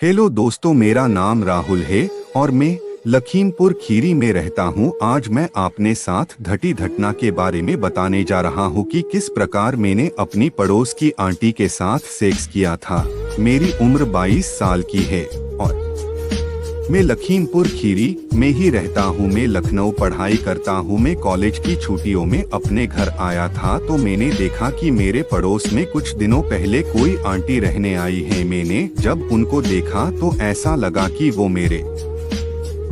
Hello दोस्तों, मेरा नाम राहुल है और मैं लखीमपुर खीरी में रहता हूँ। आज मैं अपने साथ घटी घटना के बारे में बताने जा रहा हूँ कि किस प्रकार मैंने अपनी पड़ोस की आंटी के साथ सेक्स किया था। मेरी उम्र 22 साल की है और मैं लखीमपुर खीरी में ही रहता हूँ। मैं लखनऊ पढ़ाई करता हूँ। मैं कॉलेज की छुट्टियों में अपने घर आया था तो मैंने देखा कि मेरे पड़ोस में कुछ दिनों पहले कोई आंटी रहने आई है। मैंने जब उनको देखा तो ऐसा लगा कि वो मेरे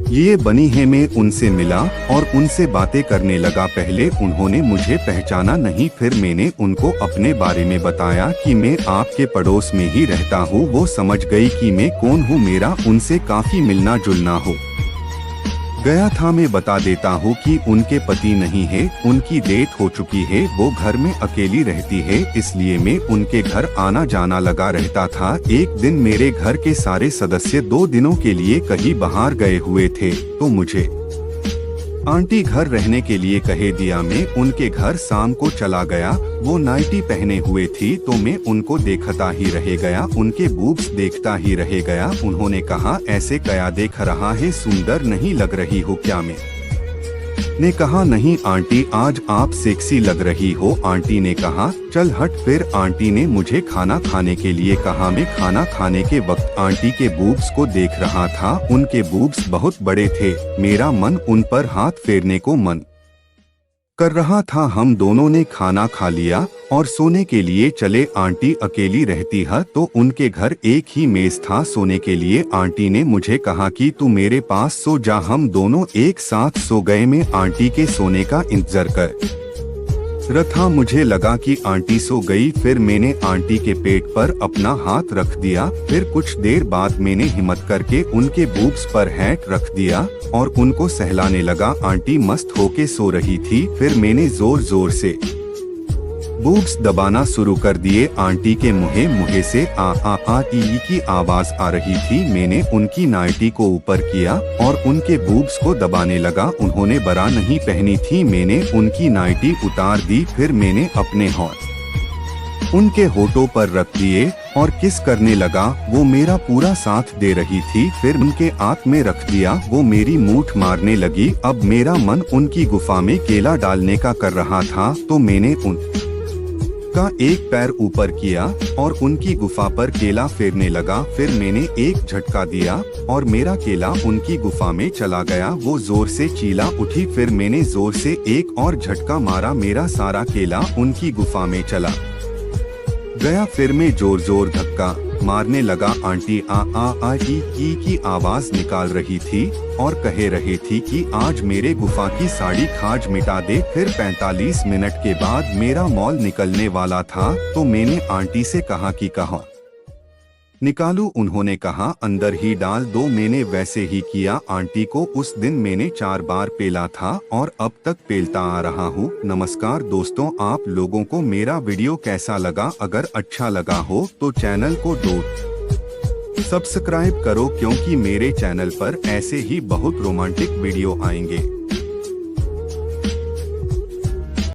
ये बनी है। मैं उनसे मिला और उनसे बातें करने लगा। पहले उन्होंने मुझे पहचाना नहीं, फिर मैंने उनको अपने बारे में बताया कि मैं आपके पड़ोस में ही रहता हूँ। वो समझ गई कि मैं कौन हूँ। मेरा उनसे काफी मिलना जुलना हो गया था। मैं बता देता हूँ कि उनके पति नहीं है, उनकी डेथ हो चुकी है। वो घर में अकेली रहती है, इसलिए मैं उनके घर आना जाना लगा रहता था। एक दिन मेरे घर के सारे सदस्य 2 दिनों के लिए कहीं बाहर गए हुए थे तो मुझे आंटी घर रहने के लिए कह दिया। मैं उनके घर शाम को चला गया। वो नाइटी पहने हुए थी तो मैं उनको देखता ही रह गया, उनके बूब्स देखता ही रह गया। उन्होंने कहा, ऐसे क्या देख रहा है, सुंदर नहीं लग रही हो क्या? ने कहा, नहीं आंटी, आज आप सेक्सी लग रही हो। आंटी ने कहा, चल हट। फिर आंटी ने मुझे खाना खाने के लिए कहा। मैं खाना खाने के वक्त आंटी के बूब्स को देख रहा था। उनके बूब्स बहुत बड़े थे। मेरा मन उन पर हाथ फेरने को मन कर रहा था। हम दोनों ने खाना खा लिया और सोने के लिए चले। आंटी अकेली रहती है तो उनके घर एक ही मेज था सोने के लिए। आंटी ने मुझे कहा कि तू मेरे पास सो जा। हम दोनों एक साथ सो गए। मैं आंटी के सोने का इंतजार कर रहा। मुझे लगा कि आंटी सो गई। फिर मैंने आंटी के पेट पर अपना हाथ रख दिया। फिर कुछ देर बाद मैंने हिम्मत करके उनके बूब्स पर हैंड रख दिया और उनको सहलाने लगा। आंटी मस्त होके सो रही थी। फिर मैंने जोर जोर से बूब्स दबाना शुरू कर दिए। आंटी के मुहे से आ ई की आवाज आ रही थी। मैंने उनकी नाइटी को ऊपर किया और उनके बूब्स को दबाने लगा। उन्होंने बरा नहीं पहनी थी। मैंने उनकी नाइटी उतार दी। फिर मैंने अपने होंठ उनके होठों पर रख दिए और किस करने लगा। वो मेरा पूरा साथ दे रही थी। फिर उनके आंख में रख दिया। वो मेरी मूठ मारने लगी। अब मेरा मन उनकी गुफा में केला डालने का कर रहा था तो मैंने का एक पैर ऊपर किया और उनकी गुफा पर केला फेरने लगा। फिर मैंने एक झटका दिया और मेरा केला उनकी गुफा में चला गया। वो जोर से चीला उठी। फिर मैंने जोर से एक और झटका मारा। मेरा सारा केला उनकी गुफा में चला गया। फिर मैं जोर जोर धक्का मारने लगा। आंटी आ ई की आवाज निकाल रही थी और कह रही थी कि आज मेरे गुफा की साड़ी खाज मिटा दे। फिर 45 मिनट के बाद मेरा मॉल निकलने वाला था तो मैंने आंटी से कहा कि कहाँ निकालूं? उन्होंने कहा, अंदर ही डाल दो। मैंने वैसे ही किया। आंटी को उस दिन मैंने 4 बार पेला था और अब तक पेलता आ रहा हूँ। नमस्कार दोस्तों, आप लोगों को मेरा वीडियो कैसा लगा? अगर अच्छा लगा हो तो चैनल को सब्सक्राइब करो, क्योंकि मेरे चैनल पर ऐसे ही बहुत रोमांटिक वीडियो आएंगे।